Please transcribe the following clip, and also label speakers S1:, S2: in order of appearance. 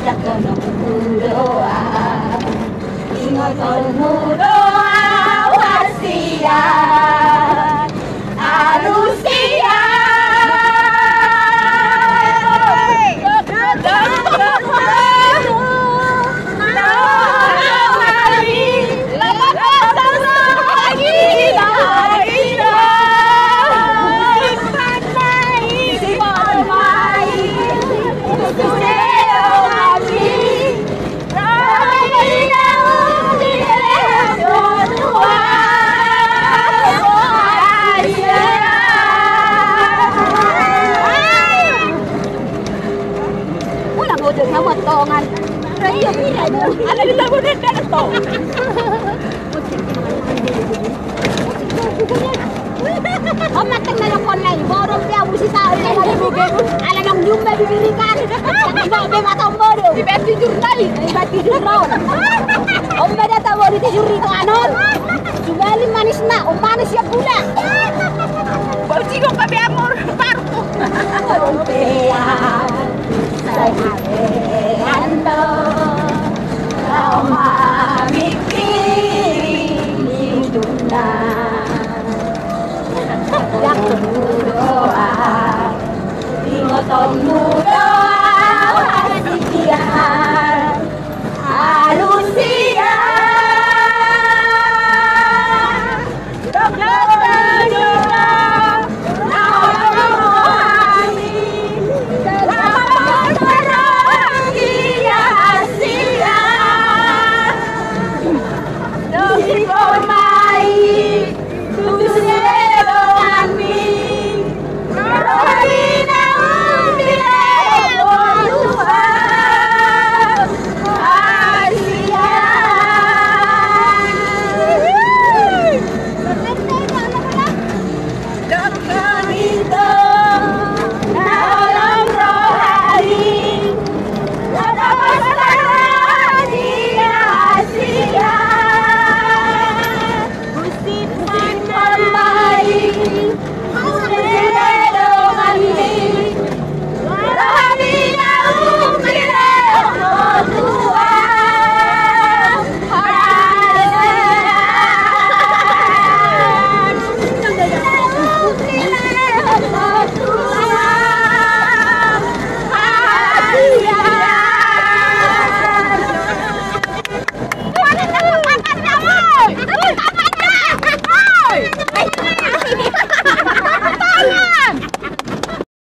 S1: Jakonomu doa, ingotonmu doa wasia, anusia. Tongan, radio ini ada di tabungan dan tong. Om mateng na kon nay, borong dia musi sa ala bugen, ala nang jumba bibirikan. Iba be matong bodo. Di beti jurnal, di beti jurnal. Om beda tahu di juri ko anon. Subali manis na, om manis ya pula. Bau cigo kabe amor parto. Saya ando, kau mikirin hidupnya. Yang doa, ingotonmu doa.